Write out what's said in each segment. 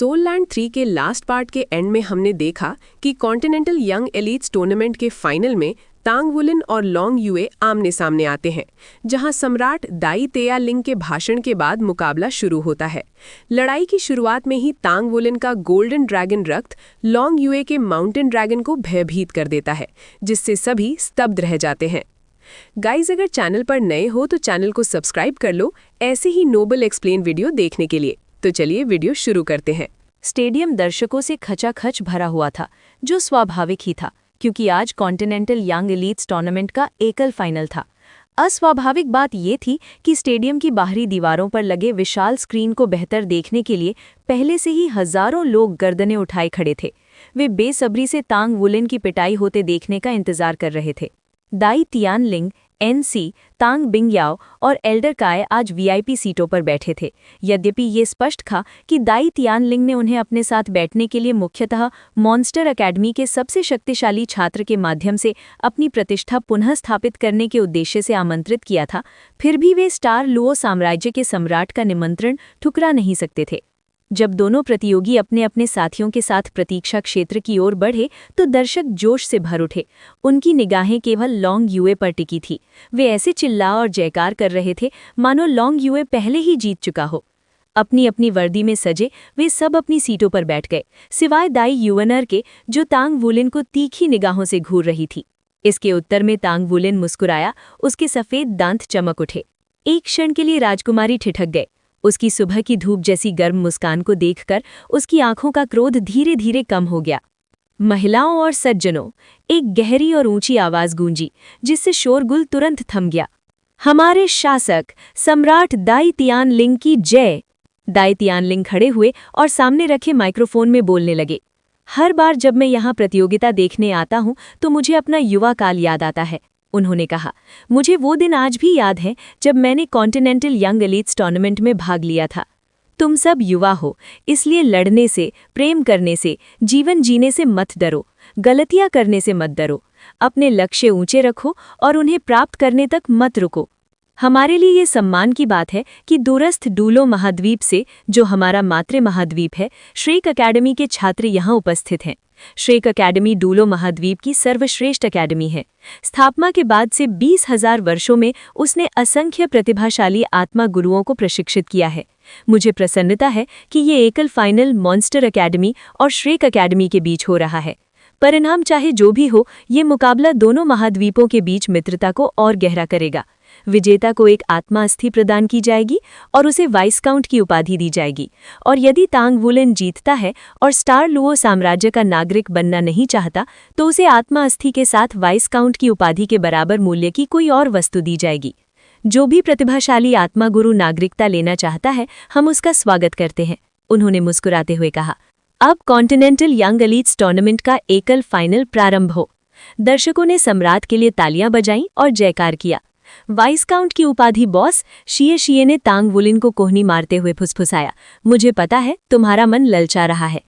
Soul land 3 के last part के and में हमने देखा कि कॉन्टिनेंटल यंग एलीट्स टूर्नामेंट के फाइनल में तांग वुलिन और लॉन्ग युए आमने सामने आते हैं, जहां सम्राट दाई तेया लिंग के भाषण के बाद मुकाबला शुरू होता है। लड़ाई की शुरुआत में ही तांग वुलिन का गोल्डन ड्रैगन रक्त लॉन्ग युए के माउंटेन ड्रैगन को भयभीत कर देता है, जिससे सभी स्तब्ध रह जाते हैं। गाइज, अगर चैनल पर नए हो तो चैनल को सब्सक्राइब कर लो ऐसे ही नोबल एक्सप्लेन वीडियो देखने के लिए। तो चलिए वीडियो शुरू करते हैं। स्टेडियम दर्शकों से खचाखच भरा हुआ था, जो स्वाभाविक ही था, क्योंकि आज कॉन्टिनेंटल यंग एलीट्स टूर्नामेंट का एकल फाइनल था। अस्वाभाविक बात यह थी कि स्टेडियम की बाहरी दीवारों पर लगे विशाल स्क्रीन को बेहतर देखने के लिए पहले से ही हजारों लोग गर्दनें उठाए खड़े थे। वे बेसब्री से तांग वुलिन की पिटाई होते देखने का इंतजार कर रहे थे। दाई तियानलिंग, एनसी, तांग बिंगयाओ और एल्डर काय आज वीआईपी सीटों पर बैठे थे। यद्यपि ये स्पष्ट था कि दाई तियानलिंग ने उन्हें अपने साथ बैठने के लिए मुख्यतः मॉन्स्टर एकेडमी के सबसे शक्तिशाली छात्र के माध्यम से अपनी प्रतिष्ठा पुनः स्थापित करने के उद्देश्य से आमंत्रित किया था, फिर भी वे स्टार लुओ साम्राज्य के सम्राट का निमंत्रण ठुकरा नहीं सकते थे। जब दोनों प्रतियोगी अपने अपने साथियों के साथ प्रतीक्षा क्षेत्र की ओर बढ़े तो दर्शक जोश से भर उठे। उनकी निगाहें केवल लॉन्ग युए पर टिकी थी। वे ऐसे चिल्ला और जयकार कर रहे थे मानो लॉन्ग युए पहले ही जीत चुका हो। अपनी अपनी वर्दी में सजे वे सब अपनी सीटों पर बैठ गए, सिवाय दाई युएनर के, जो तांग वुलिन को तीखी निगाहों से घूर रही थी। इसके उत्तर में तांग वुलिन मुस्कुराया, उसके सफेद दांत चमक उठे। एक क्षण के लिए राजकुमारी ठिठक गए। उसकी सुबह की धूप जैसी गर्म मुस्कान को देखकर उसकी आंखों का क्रोध धीरे धीरे कम हो गया। महिलाओं और सज्जनों, एक गहरी और ऊंची आवाज गूंजी, जिससे शोरगुल तुरंत थम गया। हमारे शासक सम्राट दाई तियानलिंग की जय। दाई तियानलिंग खड़े हुए और सामने रखे माइक्रोफोन में बोलने लगे। हर बार जब मैं यहाँ प्रतियोगिता देखने आता हूँ तो मुझे अपना युवा काल याद आता है, उन्होंने कहा। मुझे वो दिन आज भी याद है जब मैंने कॉन्टिनेंटल यंग एलीट्स टूर्नामेंट में भाग लिया था। तुम सब युवा हो, इसलिए लड़ने से, प्रेम करने से, जीवन जीने से मत डरो, गलतियां करने से मत डरो। अपने लक्ष्य ऊंचे रखो और उन्हें प्राप्त करने तक मत रुको। हमारे लिए ये सम्मान की बात है कि दूरस्थ डूलो महाद्वीप से, जो हमारा मातृ महाद्वीप है, श्रेक अकेडमी के छात्र यहाँ उपस्थित हैं। श्रेक अकेडमी डूलो महाद्वीप की सर्वश्रेष्ठ अकेडमी है। स्थापना के बाद से 20,000 वर्षों में उसने असंख्य प्रतिभाशाली आत्मा गुरुओं को प्रशिक्षित किया है। मुझे प्रसन्नता है कि ये एकल फाइनल मॉन्स्टर अकेडमी और श्रेक अकेडमी के बीच हो रहा है। परिणाम चाहे जो भी हो, ये मुकाबला दोनों महाद्वीपों के बीच मित्रता को और गहरा करेगा। विजेता को एक आत्मा अस्थि प्रदान की जाएगी और उसे वाइसकाउंट की उपाधि दी जाएगी। और यदि तांग वुलिन जीतता है और स्टार लुओ साम्राज्य का नागरिक बनना नहीं चाहता, तो उसे आत्मा अस्थि के साथ वाइसकाउंट की उपाधि के बराबर मूल्य की कोई और वस्तु दी जाएगी। जो भी प्रतिभाशाली आत्मा गुरु नागरिकता लेना चाहता है, हम उसका स्वागत करते हैं, उन्होंने मुस्कुराते हुए कहा। अब कॉन्टिनेंटल यंग एलीट्स टूर्नामेंट का एकल फाइनल प्रारंभ हो। दर्शकों ने सम्राट के लिए तालियां बजाईं और जयकार किया। वाइसकाउंट की उपाधि बॉस, शिए ने तांग वुलिन को कोहनी मारते हुए फुसफुसाया। मुझे पता है तुम्हारा मन ललचा रहा है।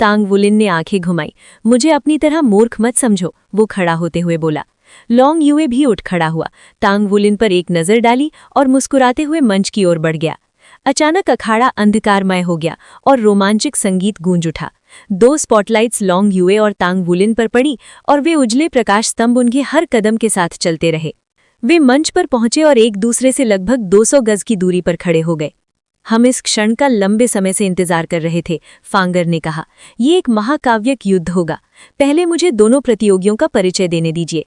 तांग वुलिन ने आंखें घुमाई। मुझे अपनी तरह मूर्ख मत समझो, वो खड़ा होते हुए बोला। लॉन्ग युए भी उठ खड़ा हुआ, तांग वुलिन पर एक नजर डाली और मुस्कुराते हुए मंच की ओर बढ़ गया। अचानक अखाड़ा अंधकारमय हो गया और रोमांचक संगीत गूंज उठा। 2 स्पॉटलाइट्स लॉन्ग युए और तांग वुलिन पर पड़ी और वे उजले प्रकाश स्तंभ उनके हर कदम के साथ चलते रहे। वे मंच पर पहुंचे और एक दूसरे से लगभग 200 गज की दूरी पर खड़े हो गए। हम इस क्षण का लंबे समय से इंतजार कर रहे थे, फांगर ने कहा। ये एक महाकाव्यिक युद्ध होगा। पहले मुझे दोनों प्रतियोगियों का परिचय देने दीजिए।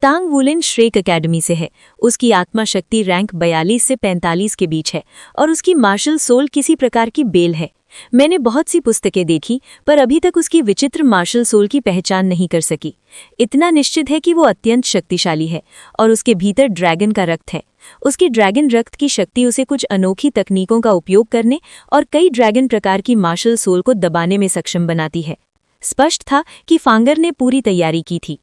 तांग वुलिन श्रेक अकेडमी से है। उसकी आत्मा शक्ति रैंक 42 से 45 के बीच है और उसकी मार्शल सोल किसी प्रकार की बेल है। मैंने बहुत सी पुस्तकें देखी, पर अभी तक उसकी विचित्र मार्शल सोल की पहचान नहीं कर सकी। इतना निश्चित है कि वो अत्यंत शक्तिशाली है और उसके भीतर ड्रैगन का रक्त है। उसकी ड्रैगन रक्त की शक्ति उसे कुछ अनोखी तकनीकों का उपयोग करने और कई ड्रैगन प्रकार की मार्शल सोल को दबाने में सक्षम बनाती है। स्पष्ट था कि फांगर ने पूरी तैयारी की थी।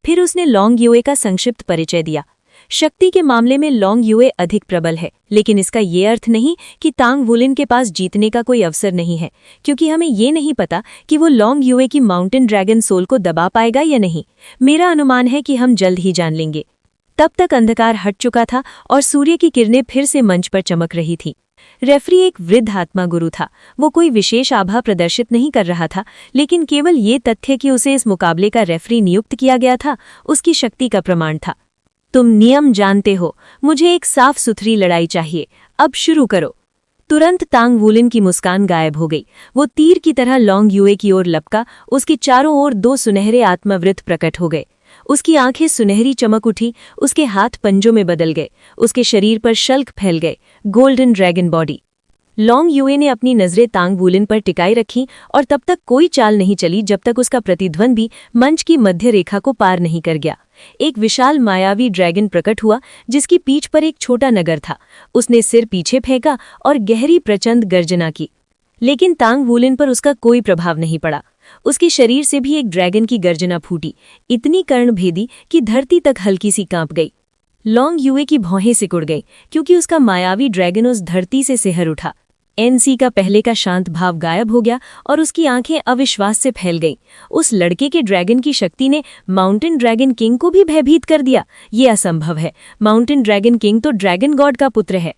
फिर उसने लॉन्ग युए का संक्षिप्त परिचय दिया। शक्ति के मामले में लॉन्ग युए अधिक प्रबल है, लेकिन इसका ये अर्थ नहीं कि तांग वुलिन के पास जीतने का कोई अवसर नहीं है, क्योंकि हमें ये नहीं पता कि वो लॉन्ग युए की माउंटेन ड्रैगन सोल को दबा पाएगा या नहीं। मेरा अनुमान है कि हम जल्द ही जान लेंगे। तब तक अंधकार हट चुका था और सूर्य की किरणें फिर से मंच पर चमक रही थी। रेफरी एक वृद्ध आत्मा गुरु था। वो कोई विशेष आभा प्रदर्शित नहीं कर रहा था, लेकिन केवल ये तथ्य कि उसे इस मुकाबले का रेफरी नियुक्त किया गया था उसकी शक्ति का प्रमाण था। तुम नियम जानते हो, मुझे एक साफ सुथरी लड़ाई चाहिए, अब शुरू करो। तुरंत तांग वुलिन की मुस्कान गायब हो गई। वो तीर की तरह लॉन्ग युए की ओर लपका। उसके चारों ओर 2 सुनहरे आत्मवृत्त प्रकट हो गए। उसकी आंखें सुनहरी चमक उठी, उसके हाथ पंजों में बदल गए, उसके शरीर पर शल्क फैल गए, गोल्डन ड्रैगन बॉडी। लॉन्ग युए ने अपनी नजरें तांग वुलिन पर टिकाई रखी और तब तक कोई चाल नहीं चली जब तक उसका प्रतिद्वंदी मंच की मध्य रेखा को पार नहीं कर गया। एक विशाल मायावी ड्रैगन प्रकट हुआ जिसकी पीठ पर एक छोटा नगर था। उसने सिर पीछे फेंका और गहरी प्रचंड गर्जना की, लेकिन तांग वुलिन पर उसका कोई प्रभाव नहीं पड़ा। उसके शरीर से भी एक ड्रैगन की गर्जना फूटी, इतनी कर्णभेदी कि धरती तक हल्की सी कांप गई। लॉन्ग युए की भौहें सिकुड़ गई क्योंकि उसका मायावी ड्रैगन उस धरती से सिहर उठा। एनसी का पहले का शांत भाव गायब हो गया और उसकी आंखें अविश्वास से फैल गईं। उस लड़के के ड्रैगन की शक्ति ने माउंटेन ड्रैगन किंग को भी भयभीत कर दिया। ये असंभव है, माउंटेन ड्रैगन किंग तो ड्रैगन गॉड का पुत्र है।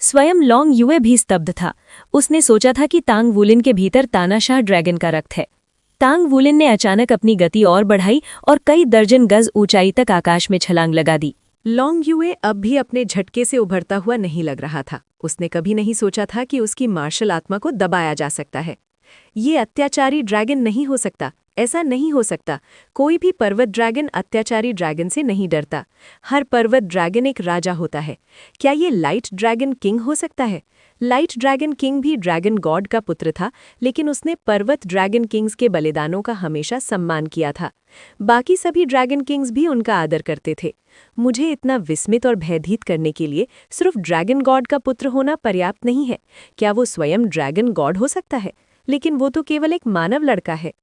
स्वयं लॉन्ग युए भी स्तब्ध था। उसने सोचा था कि तांग वुलिन के भीतर तानाशाह ड्रैगन का रक्त है। तांग वुलिन ने अचानक अपनी गति और बढ़ाई और कई दर्जन गज ऊंचाई तक आकाश में छलांग लगा दी। लॉन्ग युए अब भी अपने झटके से उभरता हुआ नहीं लग रहा था। उसने कभी नहीं सोचा था कि उसकी मार्शल आत्मा को दबाया जा सकता है। ये अत्याचारी ड्रैगन नहीं हो सकता, ऐसा नहीं हो सकता। कोई भी पर्वत ड्रैगन अत्याचारी ड्रैगन से नहीं डरता। हर पर्वत ड्रैगन एक राजा होता है। क्या ये लाइट ड्रैगन किंग हो सकता है? लाइट ड्रैगन किंग भी ड्रैगन गॉड का पुत्र था, लेकिन उसने पर्वत ड्रैगन किंग्स के बलिदानों का हमेशा सम्मान किया था। बाकी सभी ड्रैगन किंग्स भी उनका आदर करते थे। मुझे इतना विस्मित और भयभीत करने के लिए सिर्फ ड्रैगन गॉड का पुत्र होना पर्याप्त नहीं है। क्या वो स्वयं ड्रैगन गॉड हो सकता है? लेकिन वो तो केवल एक मानव लड़का है।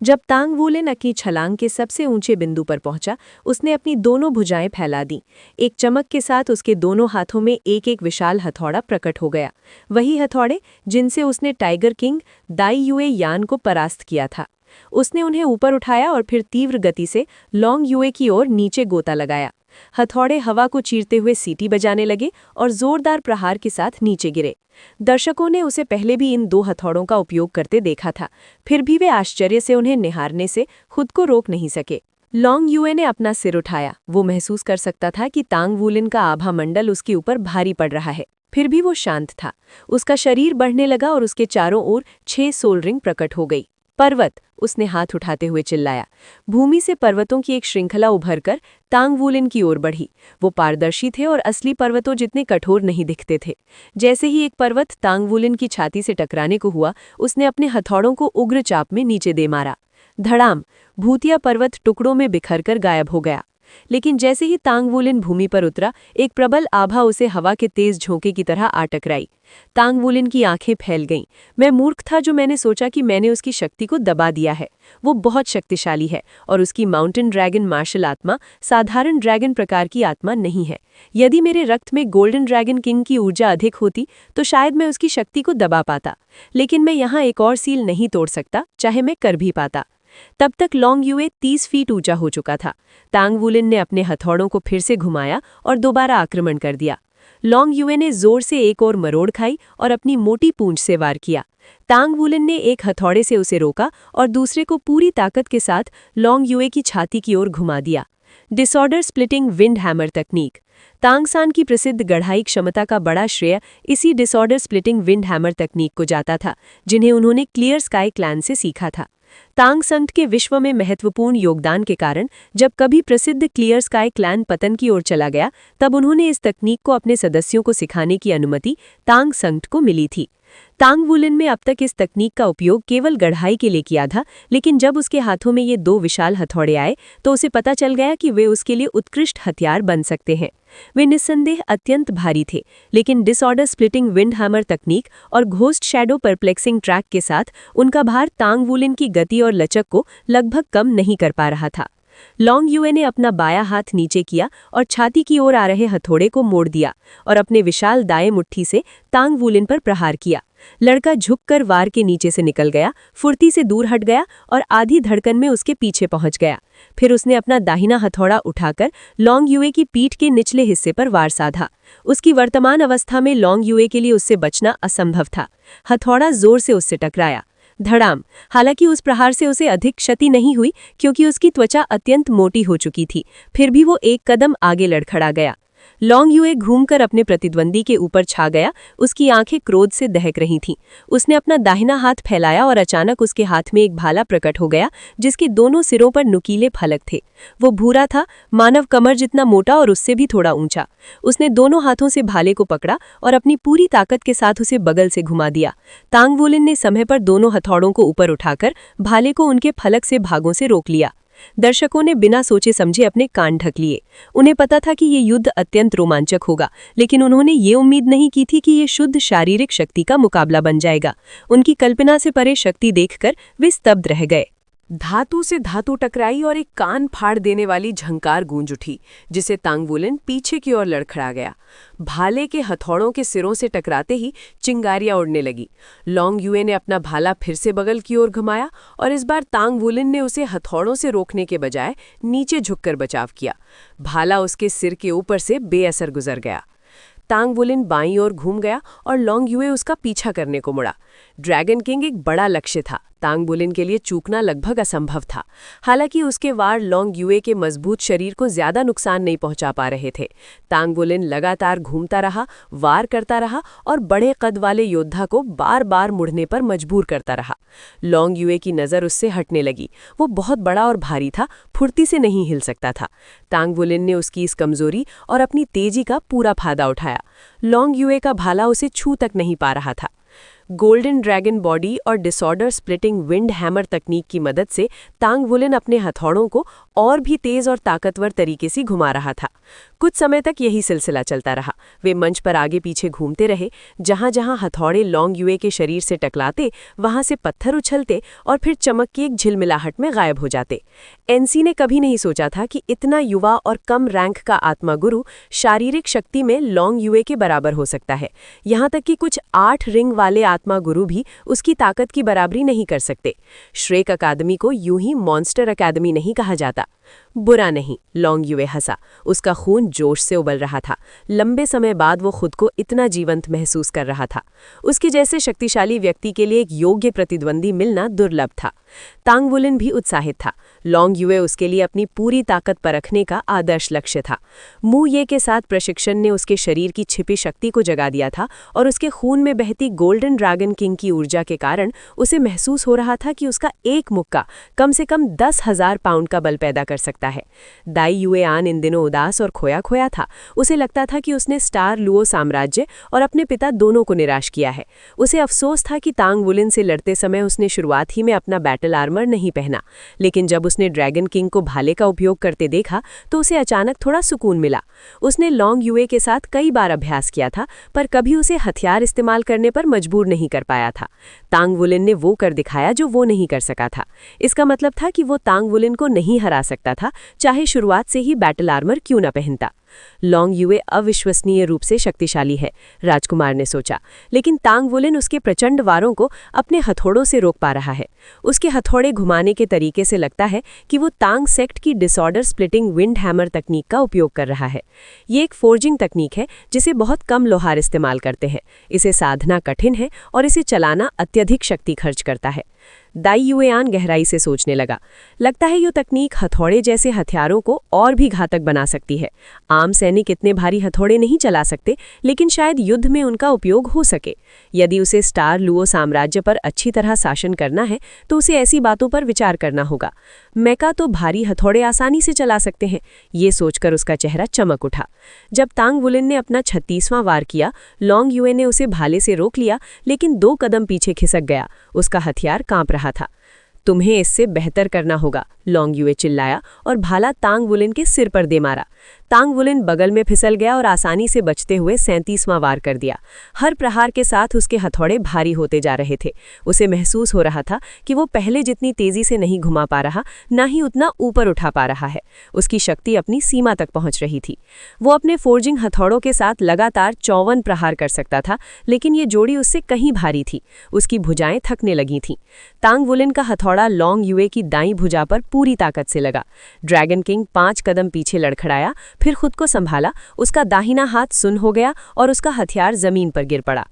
जब तांग वुलिन अपनी छलांग के सबसे ऊंचे बिंदु पर पहुंचा, उसने अपनी दोनों भुजाएं फैला दी। एक चमक के साथ उसके दोनों हाथों में एक एक विशाल हथौड़ा प्रकट हो गया। वही हथौड़े जिनसे उसने टाइगर किंग दाई युए यान को परास्त किया था। उसने उन्हें ऊपर उठाया और फिर तीव्र गति से लॉन्ग युए की ओर नीचे गोता लगाया। हथौड़े हवा को चीरते हुए सीटी बजाने लगे और जोरदार प्रहार के साथ नीचे गिरे। दर्शकों ने उसे पहले भी इन 2 हथौड़ों का उपयोग करते देखा था, फिर भी वे आश्चर्य से उन्हें निहारने से खुद को रोक नहीं सके। लॉन्ग युए ने अपना सिर उठाया। वो महसूस कर सकता था कि तांग वुलिन का आभा मंडल उसके ऊपर भारी पड़ रहा है, फिर भी वो शांत था। उसका शरीर बढ़ने लगा और उसके चारों ओर 6 सोल रिंग प्रकट हो गई। पर्वत, उसने हाथ उठाते हुए चिल्लाया। भूमि से पर्वतों की एक श्रृंखला उभरकर तांग वुलिन की ओर बढ़ी। वो पारदर्शी थे और असली पर्वतों जितने कठोर नहीं दिखते थे। जैसे ही एक पर्वत तांग वुलिन की छाती से टकराने को हुआ, उसने अपने हथौड़ों को उग्र चाप में नीचे दे मारा। धड़ाम, भूतिया पर्वत टुकड़ों में बिखरकर गायब हो गया। लेकिन जैसे ही तांग वुलिन भूमि पर उतरा, एक प्रबल आभा उसे हवा के तेज झोंके की तरह आ टकराई। तांग वुलिन की आंखें फैल गईं। मैं मूर्ख था जो मैंने सोचा कि मैंने उसकी शक्ति को दबा दिया है। वो बहुत शक्तिशाली है और उसकी माउंटेन ड्रैगन मार्शल आत्मा साधारण ड्रैगन प्रकार की आत्मा नहीं है। यदि मेरे रक्त में गोल्डन ड्रैगन किंग की ऊर्जा अधिक होती तो शायद मैं उसकी शक्ति को दबा पाता, लेकिन मैं यहाँ एक और सील नहीं तोड़ सकता, चाहे मैं कर भी पाता। तब तक लॉन्ग युए 30 फीट ऊंचा हो चुका था। तांग वुलिन ने अपने हथौड़ों को फिर से घुमाया और दोबारा आक्रमण कर दिया। लॉन्ग युए ने जोर से एक और मरोड़ खाई और अपनी मोटी पूंछ से वार किया। तांग वुलिन ने एक हथौड़े से उसे रोका और दूसरे को पूरी ताकत के साथ लॉन्ग युए की छाती की ओर घुमा दिया। डिसऑर्डर स्प्लिटिंग विंड हैमर तकनीक। तांगसान की प्रसिद्ध गढ़ाई क्षमता का बड़ा श्रेय इसी डिसऑर्डर स्प्लिटिंग विंड हैमर तकनीक को जाता था, जिन्हें उन्होंने क्लियर स्काई क्लैन से सीखा था। तांग संघ के विश्व में महत्वपूर्ण योगदान के कारण जब कभी प्रसिद्ध क्लियर स्काई क्लैन पतन की ओर चला गया, तब उन्होंने इस तकनीक को अपने सदस्यों को सिखाने की अनुमति तांग संघ को मिली थी। तांग वुलिन में अब तक इस तकनीक का उपयोग केवल गढ़ाई के लिए किया था, लेकिन जब उसके हाथों में ये 2 विशाल हथौड़े आए तो उसे पता चल गया कि वे उसके लिए उत्कृष्ट हथियार बन सकते हैं। वे निस्संदेह अत्यंत भारी थे, लेकिन डिसऑर्डर स्प्लिटिंग विंड हैमर तकनीक और घोस्ट शैडो परप्लेक्सिंग ट्रैक के साथ उनका भार तांग वुलिन की गति और लचक को लगभग कम नहीं कर पा रहा था। लॉन्ग युए ने अपना बायां हाथ नीचे किया और छाती की ओर आ रहे हथौड़े को मोड़ दिया और अपने विशाल दाएं मुट्ठी से तांग वुलिन पर प्रहार किया। लड़का झुककर वार के नीचे से निकल गया, फुर्ती से दूर हट गया और आधी धड़कन में उसके पीछे पहुंच गया। फिर उसने अपना दाहिना हथौड़ा उठाकर लॉन्ग युए की पीठ के निचले हिस्से पर वार साधा। उसकी वर्तमान अवस्था में लॉन्ग युए के लिए उससे बचना असंभव था। हथौड़ा जोर से उससे टकराया, धड़ाम। हालांकि उस प्रहार से उसे अधिक क्षति नहीं हुई क्योंकि उसकी त्वचा अत्यंत मोटी हो चुकी थी, फिर भी वो एक कदम आगे लड़खड़ा गया। लॉन्ग युए घूमकर अपने प्रतिद्वंदी के ऊपर छा गया। उसकी आंखें क्रोध से दहक रही थीं। उसने अपना दाहिना हाथ फैलाया और अचानक उसके हाथ में एक भाला प्रकट हो गया जिसके दोनों सिरों पर नुकीले फलक थे। वो भूरा था, मानव कमर जितना मोटा और उससे भी थोड़ा ऊंचा। उसने दोनों हाथों से भाले को पकड़ा और अपनी पूरी ताकत के साथ उसे बगल से घुमा दिया। तांग वुलिन ने समय पर दोनों हथौड़ों को ऊपर उठाकर भाले को उनके फलक से भागों से रोक लिया। दर्शकों ने बिना सोचे समझे अपने कान ढक लिए। उन्हें पता था कि ये युद्ध अत्यंत रोमांचक होगा, लेकिन उन्होंने ये उम्मीद नहीं की थी कि ये शुद्ध शारीरिक शक्ति का मुकाबला बन जाएगा। उनकी कल्पना से परे शक्ति देखकर वे स्तब्ध रह गए। धातु से धातु टकराई और एक कान फाड़ देने वाली झंकार गूंज उठी, जिसे तांग वुलिन पीछे की ओर लड़खड़ा गया। भाले के हथौड़ों के सिरों से टकराते ही चिंगारियां उड़ने लगी। लॉन्ग युए ने अपना भाला फिर से बगल की ओर घुमाया और इस बार तांग वुलिन ने उसे हथौड़ों से रोकने के बजाय नीचे झुककर बचाव किया। भाला उसके सिर के ऊपर से बेअसर गुजर गया। तांग वुलिन बाईं ओर घूम गया और लॉन्ग युए उसका पीछा करने को मुड़ा। ड्रैगन किंग एक बड़ा लक्ष्य था। तांग वुलिन के लिए चूकना लगभग असंभव था। हालांकि उसके वार लॉन्ग युए के मजबूत शरीर को ज्यादा नुकसान नहीं पहुंचा पा रहे थे। तांग वुलिन लगातार घूमता रहा, वार करता रहा और बड़े कद वाले योद्धा को बार बार मुड़ने पर मजबूर करता रहा। लॉन्ग युए की नज़र उससे हटने लगी। वो बहुत बड़ा और भारी था, फुर्ती से नहीं हिल सकता था। तांग वुलिन ने उसकी इस कमजोरी और अपनी तेजी का पूरा फायदा उठाया। लॉन्ग युए का भाला उसे छू तक नहीं पा रहा था। गोल्डन ड्रैगन बॉडी और डिसऑर्डर स्प्लिटिंग विंड हैमर तकनीक की मदद से तांग वुलिन अपने हथौड़ों को और भी तेज और ताकतवर तरीके से घुमा रहा था। कुछ समय तक यही सिलसिला चलता रहा। वे मंच पर आगे पीछे घूमते रहे। जहां जहां हथौड़े लॉन्ग युए के शरीर से टकराते, वहां से पत्थर उछलते और फिर चमक की एक झिलमिलाहट में गायब हो जाते। एनसी ने कभी नहीं सोचा था कि इतना युवा और कम रैंक का आत्मागुरु शारीरिक शक्ति में लॉन्ग युए के बराबर हो सकता है। यहाँ तक कि कुछ 8 रिंग वाले आत्मा गुरु भी उसकी ताकत की बराबरी नहीं कर सकते। श्रेक अकादमी को यूं ही मॉन्स्टर अकादमी नहीं कहा जाता। बुरा नहीं, लॉन्ग युए हंसा। उसका खून जोश से उबल रहा था। लंबे समय बाद वो खुद को इतना जीवंत महसूस कर रहा था। उसके जैसे शक्तिशाली व्यक्ति के लिए एक योग्य प्रतिद्वंदी मिलना दुर्लभ था। तांग वुलिन भी उत्साहित था। लॉन्ग युए उसके लिए अपनी पूरी ताकत परखने का आदर्श लक्ष्य था। मू ये के साथ प्रशिक्षण ने उसके शरीर की छिपी शक्ति को जगा दिया था और उसके खून में बहती गोल्डन ड्रैगन किंग की ऊर्जा के कारण उसे महसूस हो रहा था कि उसका एक मुक्का कम से कम 10,000 पाउंड का बल पैदा कर सकता है। दाई युए आन इन दिनों उदास और खोया खोया था। उसे लगता था कि उसने स्टार लुओ साम्राज्य और अपने पिता दोनों को निराश किया है। उसे अफसोस था कि तांग वुलिन से लड़ते समय उसने शुरुआत ही में अपना बैटल आर्मर नहीं पहना, लेकिन जब उसने ड्रैगन किंग को भाले का उपयोग करते देखा तो उसे अचानक थोड़ा सुकून मिला। उसने लॉन्ग युए के साथ कई बार अभ्यास किया था, पर कभी उसे हथियार इस्तेमाल करने पर मजबूर नहीं कर पाया था। तांग वुलिन ने वो कर दिखाया जो वो नहीं कर सका था। इसका मतलब था कि वो तांग वुलिन को नहीं हरा सकता था, चाहे शुरुआत से ही बैटल आर्मर क्यों न पहनता। लॉन्ग युए अविश्वसनीय रूप से शक्तिशाली है, राजकुमार ने सोचा, लेकिन तांग वुलिन उसके प्रचंड वारों को अपने हथौड़ों से रोक पा रहा है। उसके हथौड़े घुमाने के तरीके से लगता है कि वो तांग सेक्ट की डिसऑर्डर स्प्लिटिंग विंड हैमर तकनीक का उपयोग कर रहा है। ये एक फोर्जिंग तकनीक है जिसे बहुत कम लोहार इस्तेमाल करते हैं। इसे साधना कठिन है और इसे चलाना अत्यधिक शक्ति खर्च करता है। दाई युए आन गहराई से सोचने लगा। लगता है ये तकनीक हथौड़े जैसे हथियारों को और भी घातक बना सकती है। आम सैनिक इतने भारी हथौड़े नहीं चला सकते, लेकिन शायद युद्ध में उनका उपयोग हो सके। यदि उसे स्टार लुओ साम्राज्य पर अच्छी तरह शासन करना है तो उसे ऐसी बातों पर विचार करना होगा। मेका तो भारी हथौड़े आसानी से चला सकते हैं। ये सोचकर उसका चेहरा चमक उठा। जब तांग वुलिन ने अपना 36वां वार किया, लॉन्ग युए ने उसे भाले से रोक लिया, लेकिन 2 कदम पीछे खिसक गया। उसका हथियार कांप रहा था। तुम्हें इससे बेहतर करना होगा, लॉन्ग युए चिल्लाया और भाला तांग वुलिन के सिर पर दे मारा। तांग वुलिन बगल में फिसल गया और आसानी से बचते हुए 37वां वार कर दिया। हर प्रहार के साथ उसके हथौड़े भारी होते जा रहे थे। उसे महसूस हो रहा था कि वो पहले जितनी तेजी से नहीं घुमा पा रहा, ना ही उतना ऊपर उठा पा रहा है। उसकी शक्ति अपनी सीमा तक पहुंच रही थी। वो अपने फोर्जिंग हथौड़ों के साथ लगातार 54 प्रहार कर सकता था, लेकिन ये जोड़ी उससे कहीं भारी थी। उसकी भुजाएं थकने लगी थीं। तांग वुलिन का हथौड़ा लॉन्ग युए की दाईं भुजा पर पूरी ताकत से लगा। ड्रैगन किंग 5 कदम पीछे लड़खड़ाया, फिर खुद को संभाला। उसका दाहिना हाथ सुन्न हो गया और उसका हथियार जमीन पर गिर पड़ा।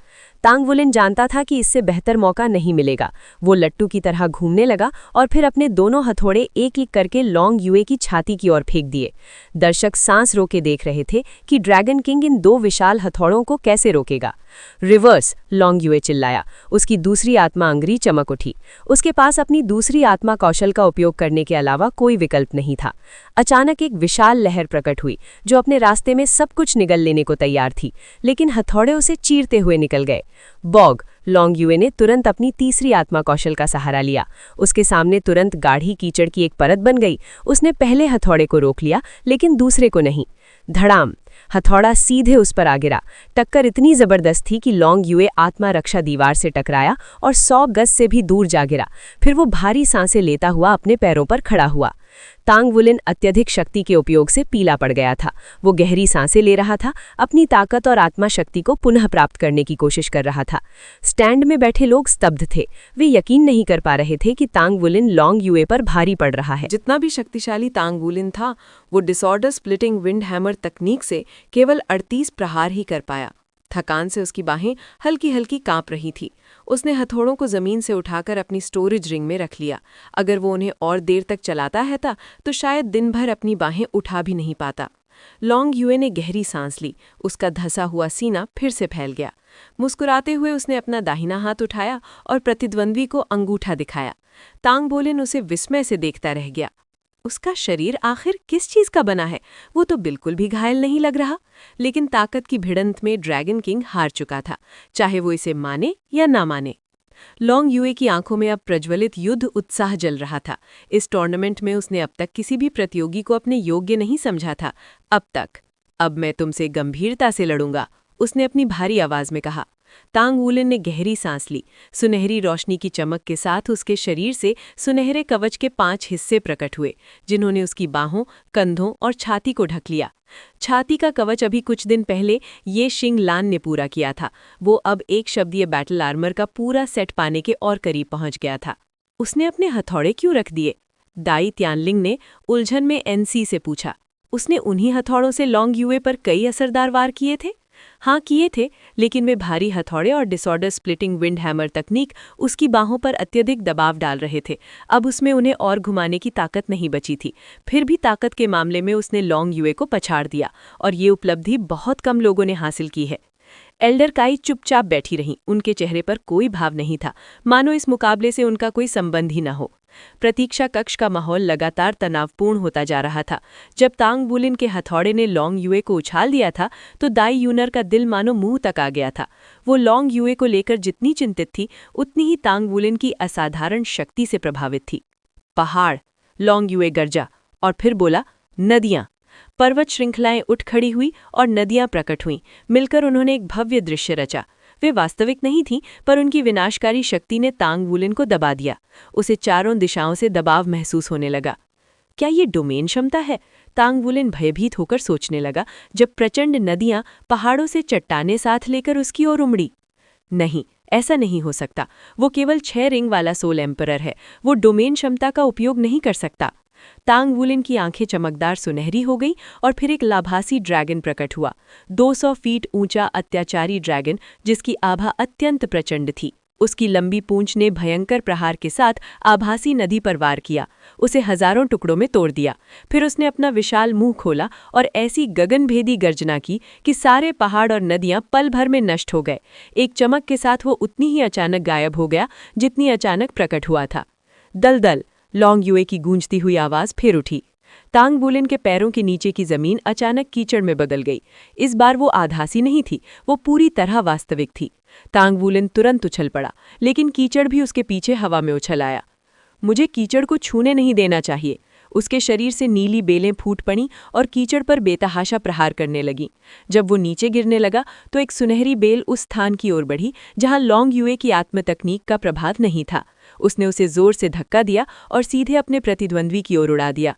तांग वुलिन जानता था कि इससे बेहतर मौका नहीं मिलेगा। वो लट्टू की तरह घूमने लगा और फिर अपने दोनों हथौड़े एक-एक करके लॉन्ग युए की छाती की ओर फेंक दिए। दर्शक सांस रोके देख रहे थे कि ड्रैगन किंग इन 2 विशाल हथौड़ों को कैसे रोकेगा। रिवर्स, लॉन्ग युए चिल्लाया। उसकी दूसरी आत्मा अंगरी चमक उठी। उसके पास अपनी दूसरी आत्मा कौशल का उपयोग करने के अलावा कोई विकल्प नहीं था। अचानक एक विशाल लहर प्रकट हुई जो अपने रास्ते में सब कुछ निगल लेने को तैयार थी, लेकिन हथौड़े उसे चीरते हुए निकल गए। बॉग, लॉन्ग युए ने तुरंत अपनी तीसरी आत्मा कौशल का सहारा लिया। उसके सामने तुरंत गाढ़ी कीचड़ की एक परत बन गई। उसने पहले हथौड़े को रोक लिया, लेकिन दूसरे को नहीं। धड़ाम, हथौड़ा सीधे उस पर आ गिरा। टक्कर इतनी जबरदस्त थी कि लॉन्ग युए आत्मा रक्षा दीवार से टकराया और 100 गज से भी दूर जा गिरा। फिर वो भारी सांसें लेता हुआ अपने पैरों पर खड़ा हुआ। तांग वुलिन अत्यधिक शक्ति के उपयोग से पीला पड़ गया था। वो गहरी सांसें ले रहा था, अपनी ताकत और आत्मा शक्ति को पुनः प्राप्त करने की कोशिश कर रहा था। स्टैंड में बैठे लोग स्तब्ध थे। वे यकीन नहीं कर पा रहे थे कि तांग वुलिन लॉन्ग युए पर भारी पड़ रहा है। जितना भी शक्तिशाली तांग वुलिन था, वो डिसऑर्डर स्प्लिटिंग विंड हैमर तकनीक से केवल 38 प्रहार ही कर पाया। थकान से उसकी बाहें हल्की हल्की कांप रही थी। उसने हथौड़ों को जमीन से उठाकर अपनी स्टोरेज रिंग में रख लिया। अगर वो उन्हें और देर तक चलाता रहता तो शायद दिन भर अपनी बाहें उठा भी नहीं पाता। लॉन्ग युए ने गहरी सांस ली। उसका धंसा हुआ सीना फिर से फैल गया। मुस्कुराते हुए उसने अपना दाहिना हाथ उठाया और प्रतिद्वंद्वी को अंगूठा दिखाया। तांग वुलिन उसे विस्मय से देखता रह गया। उसका शरीर आखिर किस चीज का बना है? वो तो बिल्कुल भी घायल नहीं लग रहा। लेकिन ताकत की भिड़ंत में ड्रैगन किंग हार चुका था, चाहे वो इसे माने या ना माने। लॉन्ग युए की आंखों में अब प्रज्वलित युद्ध उत्साह जल रहा था। इस टूर्नामेंट में उसने अब तक किसी भी प्रतियोगी को अपने योग्य नहीं समझा था। अब मैं तुमसे गंभीरता से लड़ूंगा, उसने अपनी भारी आवाज में कहा। तांग वुलिन ने गहरी सांस ली। सुनहरी रोशनी की चमक के साथ उसके शरीर से सुनहरे कवच के 5 हिस्से प्रकट हुए, जिन्होंने उसकी बाहों, कंधों और छाती को ढक लिया। छाती का कवच अभी कुछ दिन पहले ये शिंग लान ने पूरा किया था। वो अब एक शब्दीय बैटल आर्मर का पूरा सेट पाने के और करीब पहुंच गया था। उसने अपने हथौड़े क्यों रख दिए? दाई त्यानलिंग ने उलझन में एनसी से पूछा। उसने उन्हीं हथौड़ों से लॉन्ग युए पर कई असरदार वार किए थे। हाँ, किए थे, लेकिन वे भारी हथौड़े और डिसऑर्डर स्प्लिटिंग विंड हैमर तकनीक उसकी बाहों पर अत्यधिक दबाव डाल रहे थे। अब उसमें उन्हें और घुमाने की ताकत नहीं बची थी। फिर भी ताकत के मामले में उसने लॉन्ग युए को पछाड़ दिया, और ये उपलब्धि बहुत कम लोगों ने हासिल की है। एल्डर काई चुपचाप बैठी रहीं। उनके चेहरे पर कोई भाव नहीं था, मानो इस मुकाबले से उनका कोई संबंध ही न हो। प्रतीक्षा कक्ष का माहौल लगातार तनावपूर्ण होता जा रहा था। जब तांग वुलिन के हथौड़े ने लॉन्ग युए को उछाल दिया था तो दाई यूनर का दिल मानो मुंह तक आ गया था। वो लॉन्ग युए को लेकर जितनी चिंतित थी, उतनी ही तांग वुलिन की असाधारण शक्ति से प्रभावित थी। पहाड़, लॉन्ग युए गरजा और फिर बोला, नदियां। पर्वत श्रृंखलाएं उठ खड़ी हुई और नदियां प्रकट हुईं। मिलकर उन्होंने एक भव्य दृश्य रचा। वे वास्तविक नहीं थीं, पर उनकी विनाशकारी शक्ति ने तांग वुलिन को दबा दिया। उसे चारों दिशाओं से दबाव महसूस होने लगा। क्या ये डोमेन क्षमता है? तांग वुलिन भयभीत होकर सोचने लगा, जब प्रचंड नदियां पहाड़ों से चट्टानें साथ लेकर उसकी ओर उमड़ी। नहीं, ऐसा नहीं हो सकता। वो केवल 6 रिंग वाला सोल एम्परर है। वो डोमेन क्षमता का उपयोग नहीं कर सकता। तांग वुलिन की आंखें चमकदार सुनहरी हो गई और फिर एक लाभासी ड्रैगन प्रकट हुआ। 200 फीट ऊंचा अत्याचारी ड्रैगन, जिसकी आभा अत्यंत प्रचंड थी। उसकी लंबी पूंछ ने भयंकर प्रहार के साथ आभासी नदी पर वार किया, उसे हजारों टुकड़ों में तोड़ दिया। फिर उसने अपना विशाल मुंह खोला और ऐसी गगनभेदी गर्जना की कि सारे पहाड़ और नदियां पल भर में नष्ट हो गए। एक चमक के साथ वो उतनी ही अचानक गायब हो गया जितनी अचानक प्रकट हुआ था। दलदल, लॉन्ग युए की गूंजती हुई आवाज फिर उठी। तांग वुलिन के पैरों के नीचे की जमीन अचानक कीचड़ में बदल गई। इस बार वो आधासी नहीं थी, वो पूरी तरह वास्तविक थी। तांग वुलिन तुरंत उछल पड़ा, लेकिन कीचड़ भी उसके पीछे हवा में उछल आया। मुझे कीचड़ को छूने नहीं देना चाहिए। उसके शरीर से नीली बेलें फूट पड़ी और कीचड़ पर बेतहाशा प्रहार करने लगी। जब वो नीचे गिरने लगा तो एक सुनहरी बेल उस स्थान की ओर बढ़ी जहां लॉन्ग युए की आत्म तकनीक का प्रभाव नहीं था। उसने उसे जोर से धक्का दिया और सीधे अपने प्रतिद्वंद्वी की ओर उड़ा दिया।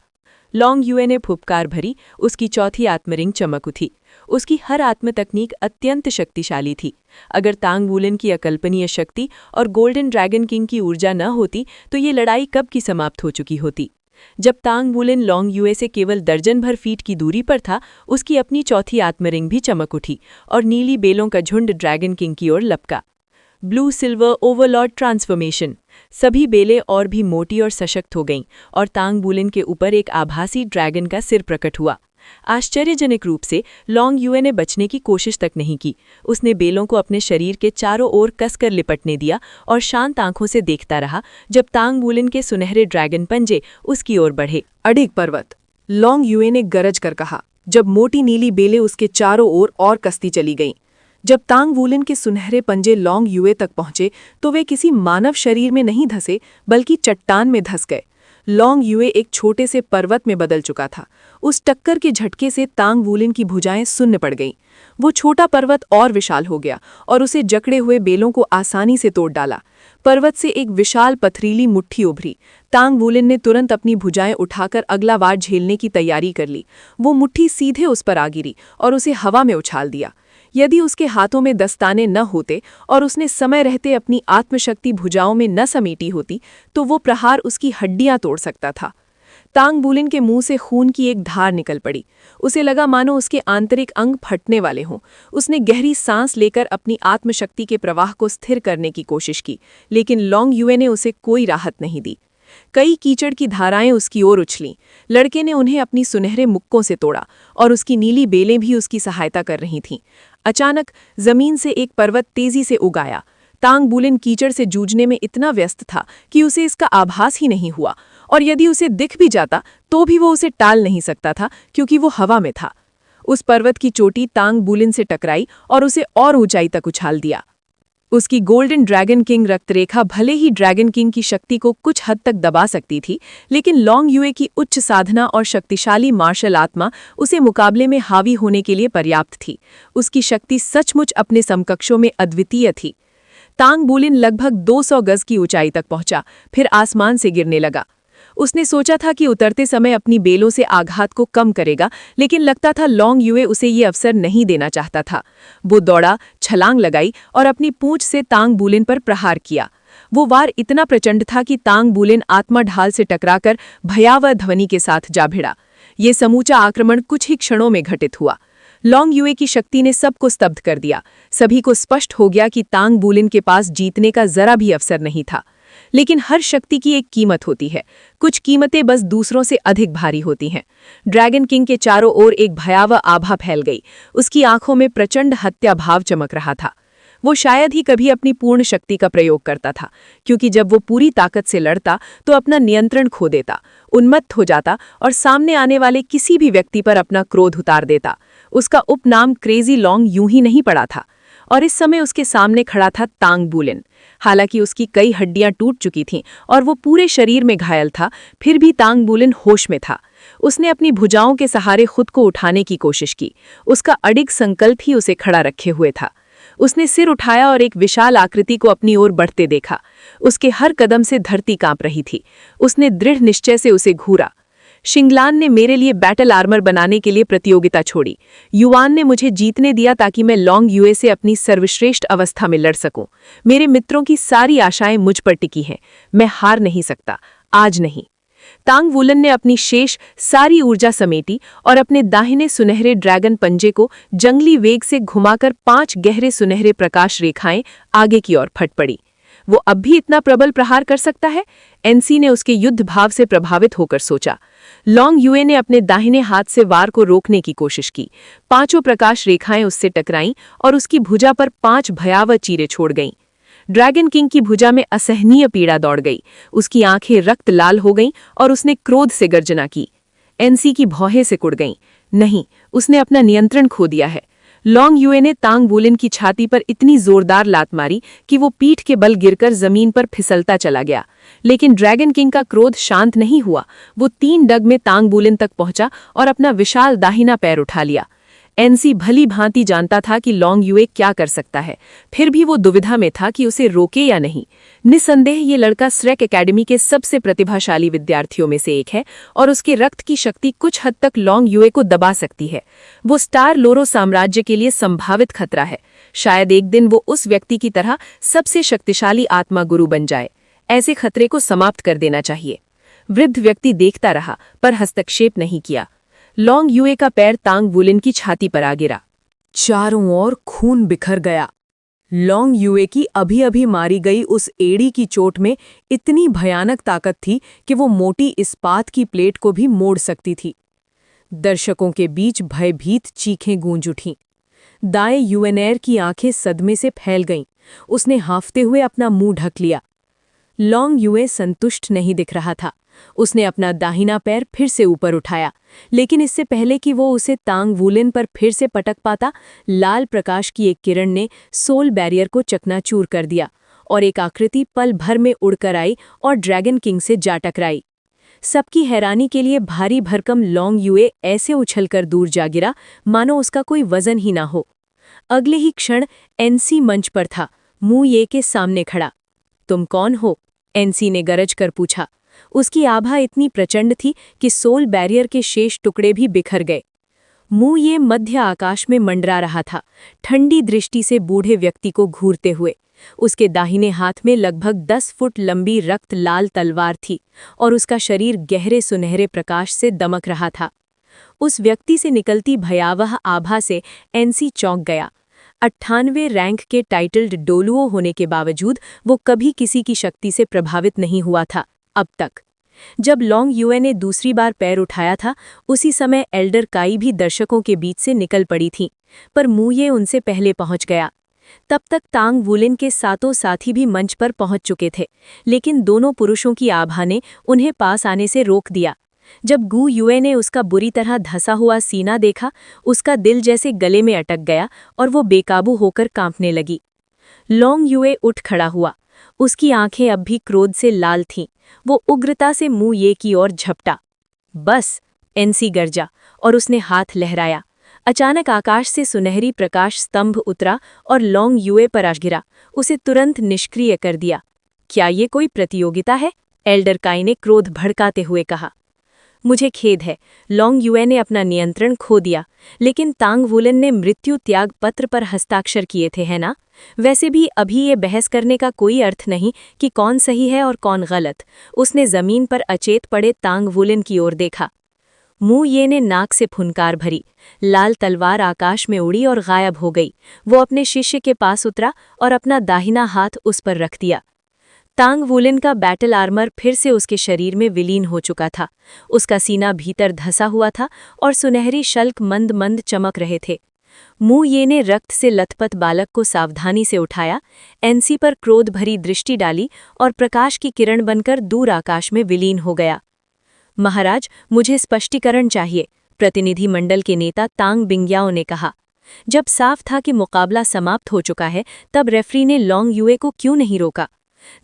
लॉन्ग युए ने फुफकार भरी, उसकी चौथी आत्मरिंग चमक उठी। उसकी हर आत्म तकनीक अत्यंत शक्तिशाली थी। अगर तांग वुलिन की अकल्पनीय शक्ति और गोल्डन ड्रैगन किंग की ऊर्जा न होती तो ये लड़ाई कब की समाप्त हो चुकी होती। जब तांग वुलिन लॉन्ग युए से केवल दर्जन भर फीट की दूरी पर था, उसकी अपनी चौथी आत्मरिंग भी चमक उठी और नीली बेलों का झुंड ड्रैगन किंग की ओर लपका। Blue silver Overlord transformation. सभी बेलें और भी मोटी और सशक्त हो गईं और तांग वुलिन के ऊपर एक आभासी ड्रैगन का सिर प्रकट हुआ। आश्चर्यजनक रूप से लॉन्ग युए ने बचने की कोशिश तक नहीं की। उसने बेलों को अपने शरीर के चारों ओर कसकर लिपटने दिया और शांत आंखों से देखता रहा जब तांग वुलिन के सुनहरे ड्रैगन पंजे उसकी ओर बढ़े। अडिग पर्वत, लॉन्ग युए ने गरज कर कहा, जब मोटी नीली बेलें उसके चारों ओर और कसती चली गईं। जब तांग वुलिन के सुनहरे पंजे लॉन्ग युए तक पहुंचे तो वे किसी मानव शरीर में नहीं धंसे बल्कि चट्टान में धंस गए। लॉन्ग युए एक छोटे से पर्वत में बदल चुका था। उस टक्कर के झटके से तांग वुलिन की भुजाएं सुन्न पड़ गईं। वो छोटा पर्वत और विशाल हो गया और उसे जकड़े हुए बेलों को आसानी से तोड़ डाला। पर्वत से एक विशाल पथरीली मुट्ठी उभरी। तांग वुलिन ने तुरंत अपनी भुजाएं उठाकर अगला वार झेलने की तैयारी कर ली। वो मुट्ठी सीधे उस पर आ गिरी और उसे हवा में उछाल दिया। यदि उसके हाथों में दस्ताने न होते और उसने समय रहते अपनी आत्मशक्ति भुजाओं में न समेटी होती तो वो प्रहार उसकी हड्डियां तोड़ सकता था। तांग वुलिन के मुंह से खून की एक धार निकल पड़ी। उसे लगा मानो उसके आंतरिक अंग फटने वाले हों। उसने गहरी सांस लेकर अपनी आत्मशक्ति के प्रवाह को स्थिर करने की कोशिश की, लेकिन लॉन्ग युए ने उसे कोई राहत नहीं दी। कई कीचड़ की धाराएं उसकी ओर उछलीं। लड़के ने उन्हें अपनी सुनहरे मुक्कों से तोड़ा और उसकी नीली बेलें भी उसकी सहायता कर रही थीं। अचानक जमीन से एक पर्वत तेजी से उग आया। तांग वुलिन कीचड़ से जूझने में इतना व्यस्त था कि उसे इसका आभास ही नहीं हुआ, और यदि उसे दिख भी जाता तो भी वो उसे टाल नहीं सकता था क्योंकि वो हवा में था। उस पर्वत की चोटी तांग वुलिन से टकराई और उसे और ऊंचाई तक उछाल दिया। उसकी गोल्डन ड्रैगन किंग रक्तरेखा भले ही ड्रैगन किंग की शक्ति को कुछ हद तक दबा सकती थी, लेकिन लॉन्ग युए की उच्च साधना और शक्तिशाली मार्शल आत्मा उसे मुकाबले में हावी होने के लिए पर्याप्त थी। उसकी शक्ति सचमुच अपने समकक्षों में अद्वितीय थी। तांग वुलिन लगभग 200 गज की ऊंचाई तक पहुंचा, फिर आसमान से गिरने लगा। उसने सोचा था कि उतरते समय अपनी बेलों से आघात को कम करेगा, लेकिन लगता था लॉन्ग युए उसे ये अवसर नहीं देना चाहता था। वो दौड़ा, छलांग लगाई और अपनी पूंछ से तांग वुलिन पर प्रहार किया। वो वार इतना प्रचंड था कि तांग वुलिन आत्मा ढाल से टकराकर भयावह ध्वनि के साथ जा भिड़ा। ये समूचा आक्रमण कुछ ही क्षणों में घटित हुआ। लॉन्ग युए की शक्ति ने सबको स्तब्ध कर दिया। सभी को स्पष्ट हो गया कि तांग वुलिन के पास जीतने का जरा भी अवसर नहीं था। लेकिन हर शक्ति की एक कीमत होती है। कुछ कीमतें बस दूसरों से अधिक भारी होती हैं। ड्रैगन किंग के चारों ओर एक भयावह आभा फैल गई। उसकी आंखों में प्रचंड हत्या भाव चमक रहा था। वो शायद ही कभी अपनी पूर्ण शक्ति का प्रयोग करता था, क्योंकि जब वो पूरी ताकत से लड़ता तो अपना नियंत्रण खो देता, उन्मत्त हो जाता और सामने आने वाले किसी भी व्यक्ति पर अपना क्रोध उतार देता। उसका उपनाम क्रेजी लॉन्ग यूं ही नहीं पड़ा था, और इस समय उसके सामने खड़ा था तांग वुलिन। हालांकि उसकी कई हड्डियां टूट चुकी थीं और वो पूरे शरीर में घायल था, फिर भी तांग वुलिन होश में था। उसने अपनी भुजाओं के सहारे खुद को उठाने की कोशिश की। उसका अडिग संकल्प ही उसे खड़ा रखे हुए था। उसने सिर उठाया और एक विशाल आकृति को अपनी ओर बढ़ते देखा। उसके हर कदम से धरती कांप रही थी। उसने दृढ़ निश्चय से उसे घूरा। शिंगलान ने मेरे लिए बैटल आर्मर बनाने के लिए प्रतियोगिता छोड़ी। युवान ने मुझे जीतने दिया ताकि मैं लॉन्ग युए से अपनी सर्वश्रेष्ठ अवस्था में लड़ सकूं। मेरे मित्रों की सारी आशाएं मुझ पर टिकी हैं। मैं हार नहीं सकता, आज नहीं। तांग वुलिन ने अपनी शेष सारी ऊर्जा समेटी और अपने दाहिने सुनहरे ड्रैगन पंजे को जंगली वेग से घुमाकर 5 गहरे सुनहरे प्रकाश रेखाएं आगे की ओर फट पड़ी। वो अब भी इतना प्रबल प्रहार कर सकता है? एनसी ने उसके युद्ध भाव से प्रभावित होकर सोचा। लॉन्ग युए ने अपने दाहिने हाथ से वार को रोकने की कोशिश की। 5 प्रकाश रेखाएं उससे टकराईं और उसकी भुजा पर 5 भयावह चीरें छोड़ गईं। ड्रैगन किंग की भुजा में असहनीय पीड़ा दौड़ गई। उसकी आंखें रक्त लाल हो गईं और उसने क्रोध से गर्जना की। एनसी की भौहें सिकुड़ गईं। नहीं, उसने अपना नियंत्रण खो दिया है। लॉन्ग युए ने तांग वुलिन की छाती पर इतनी जोरदार लात मारी कि वो पीठ के बल गिरकर जमीन पर फिसलता चला गया। लेकिन ड्रैगन किंग का क्रोध शांत नहीं हुआ। वो 3 डग में तांग वुलिन तक पहुंचा और अपना विशाल दाहिना पैर उठा लिया। एनसी भली भांति जानता था कि लॉन्ग युए क्या कर सकता है, फिर भी वो दुविधा में था कि उसे रोके या नहीं। निस्संदेह ये लड़का स्रेक एकेडमी के सबसे प्रतिभाशाली विद्यार्थियों में से एक है और उसके रक्त की शक्ति कुछ हद तक लॉन्ग युए को दबा सकती है। वो स्टार लोरो साम्राज्य के लिए संभावित खतरा है। शायद एक दिन वो उस व्यक्ति की तरह सबसे शक्तिशाली आत्मा गुरु बन जाए। ऐसे खतरे को समाप्त कर देना चाहिए। वृद्ध व्यक्ति देखता रहा पर हस्तक्षेप नहीं किया। लॉन्ग युए का पैर तांग वुलिन की छाती पर आ गिरा। चारों ओर खून बिखर गया। लॉन्ग युए की अभी अभी मारी गई उस एड़ी की चोट में इतनी भयानक ताकत थी कि वो मोटी इस्पात की प्लेट को भी मोड़ सकती थी। दर्शकों के बीच भयभीत चीखें गूंज उठीं। दाएं यूएनएर की आंखें सदमे से फैल गईं। उसने हांफते हुए अपना मुंह ढक लिया। लॉन्ग युए संतुष्ट नहीं दिख रहा था। उसने अपना दाहिना पैर फिर से ऊपर उठाया, लेकिन इससे पहले कि वो उसे तांग वुलिन पर फिर से पटक पाता, लाल प्रकाश की एक किरण ने सोल बैरियर को चकनाचूर कर दिया और एक आकृति पल भर में उड़कर आई और ड्रैगन किंग से जा टकराई। सबकी हैरानी के लिए भारी भरकम लॉन्ग युए ऐसे उछलकर दूर जा गिरा मानो उसका कोई वजन ही ना हो। अगले ही क्षण एनसी मंच पर था, मुंह ये के सामने खड़ा। तुम कौन हो? एनसी ने गरज कर पूछा। उसकी आभा इतनी प्रचंड थी कि सोल बैरियर के शेष टुकड़े भी बिखर गए। मुंह ये मध्य आकाश में मंडरा रहा था, ठंडी दृष्टि से बूढ़े व्यक्ति को घूरते हुए। उसके दाहिने हाथ में लगभग 10 फुट लंबी रक्त लाल तलवार थी और उसका शरीर गहरे सुनहरे प्रकाश से दमक रहा था। उस व्यक्ति से निकलती भयावह आभा से एनसी चौंक गया। 98वें रैंक के टाइटल्ड डोलुओ होने के बावजूद वो कभी किसी की शक्ति से प्रभावित नहीं हुआ था अब तक। जब लॉन्ग युए ने दूसरी बार पैर उठाया था, उसी समय एल्डर काई भी दर्शकों के बीच से निकल पड़ी थी, पर मुये उनसे पहले पहुंच गया। तब तक तांग वुलिन के सातों साथी भी मंच पर पहुंच चुके थे, लेकिन दोनों पुरुषों की आभा ने उन्हें पास आने से रोक दिया। जब गू युए ने उसका बुरी तरह धंसा हुआ सीना देखा, उसका दिल जैसे गले में अटक गया और वो बेकाबू होकर कांपने लगी। लॉन्ग युए उठ खड़ा हुआ। उसकी आंखें अब भी क्रोध से लाल थीं। वो उग्रता से मुंह ये की ओर झपटा। बस, एनसी गरजा और उसने हाथ लहराया। अचानक आकाश से सुनहरी प्रकाश स्तंभ उतरा और लॉन्ग युए पर आ गिरा। उसे तुरंत निष्क्रिय कर दिया। क्या ये कोई प्रतियोगिता है? एल्डर काई ने क्रोध भड़काते हुए कहा। मुझे खेद है, लॉन्ग युए ने अपना नियंत्रण खो दिया, लेकिन तांग वुलिन ने मृत्यु त्याग पत्र पर हस्ताक्षर किए थे, है ना? वैसे भी अभी ये बहस करने का कोई अर्थ नहीं कि कौन सही है और कौन गलत। उसने जमीन पर अचेत पड़े तांग वुलिन की ओर देखा। मुंह ये ने नाक से फुनकार भरी। लाल तलवार आकाश में उड़ी और गायब हो गई। वो अपने शिष्य के पास उतरा और अपना दाहिना हाथ उस पर रख दिया। तांग वुलिन का बैटल आर्मर फिर से उसके शरीर में विलीन हो चुका था। उसका सीना भीतर धंसा हुआ था और सुनहरी शल्क मंद मंद चमक रहे थे। मुंह ये ने रक्त से लथपथ बालक को सावधानी से उठाया, एनसी पर क्रोध भरी दृष्टि डाली और प्रकाश की किरण बनकर दूर आकाश में विलीन हो गया। महाराज, मुझे स्पष्टीकरण चाहिए, प्रतिनिधि मंडल के नेता तांग बिंग्याओ ने कहा। जब साफ था कि मुकाबला समाप्त हो चुका है, तब रेफरी ने लॉन्ग युए को क्यों नहीं रोका?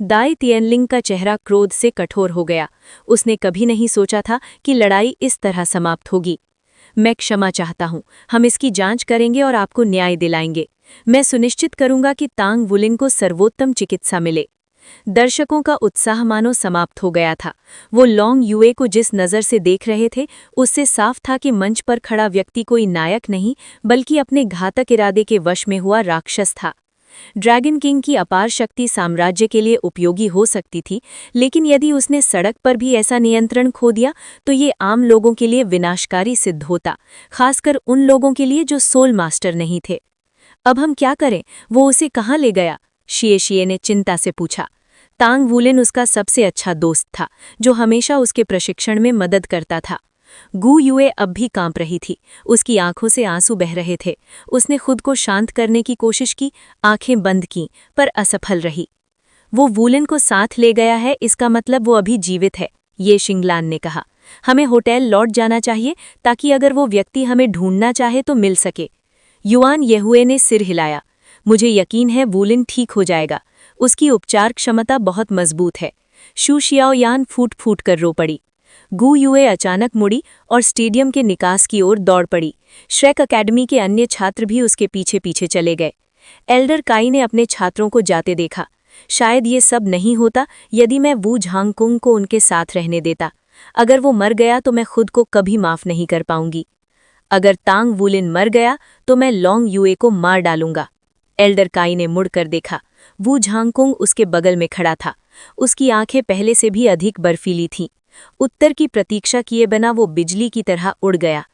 दाई तिएनलिंग का चेहरा क्रोध से कठोर हो गया। उसने कभी नहीं सोचा था कि लड़ाई इस तरह समाप्त होगी। मैं क्षमा चाहता हूं, हम इसकी जांच करेंगे और आपको न्याय दिलाएंगे। मैं सुनिश्चित करूंगा कि तांग वुलिन को सर्वोत्तम चिकित्सा मिले। दर्शकों का उत्साह मानो समाप्त हो गया था। वो लॉन्ग युए को जिस नज़र से देख रहे थे, उससे साफ था कि मंच पर खड़ा व्यक्ति कोई नायक नहीं, बल्कि अपने घातक इरादे के वश में हुआ राक्षस था। ड्रैगन किंग की अपार शक्ति साम्राज्य के लिए उपयोगी हो सकती थी, लेकिन यदि उसने सड़क पर भी ऐसा नियंत्रण खो दिया तो ये आम लोगों के लिए विनाशकारी सिद्ध होता, खासकर उन लोगों के लिए जो सोल मास्टर नहीं थे। अब हम क्या करें? वो उसे कहाँ ले गया? शिए ने चिंता से पूछा। तांग वुलिन उसका सबसे अच्छा दोस्त था, जो हमेशा उसके प्रशिक्षण में मदद करता था। गू युए अब भी कांप रही थी। उसकी आंखों से आंसू बह रहे थे। उसने खुद को शांत करने की कोशिश की, आंखें बंद कीं, पर असफल रही। वो वुलिन को साथ ले गया है, इसका मतलब वो अभी जीवित है, ये शिंगलान ने कहा। हमें होटल लौट जाना चाहिए ताकि अगर वो व्यक्ति हमें ढूंढना चाहे तो मिल सके। युआन येहुए ने सिर हिलाया। मुझे यकीन है वुलिन ठीक हो जाएगा। उसकी उपचार क्षमता बहुत मजबूत है। शू शियाओयान फूट फूट कर रो पड़ी। गु युए अचानक मुड़ी और स्टेडियम के निकास की ओर दौड़ पड़ी। श्रेक अकेडमी के अन्य छात्र भी उसके पीछे पीछे चले गए। एल्डर काई ने अपने छात्रों को जाते देखा। शायद ये सब नहीं होता यदि मैं वू झांगकुंग को उनके साथ रहने देता। अगर वो मर गया तो मैं खुद को कभी माफ नहीं कर पाऊंगी। अगर तांग वुलिन मर गया तो मैं लॉन्ग युए को मार डालूंगा। एल्डर काई ने मुड़कर देखा। वू झांगकुंग उसके बगल में खड़ा था। उसकी आंखें पहले से भी अधिक बर्फीली थीं। उत्तर की प्रतीक्षा किए बिना वो बिजली की तरह उड़ गया।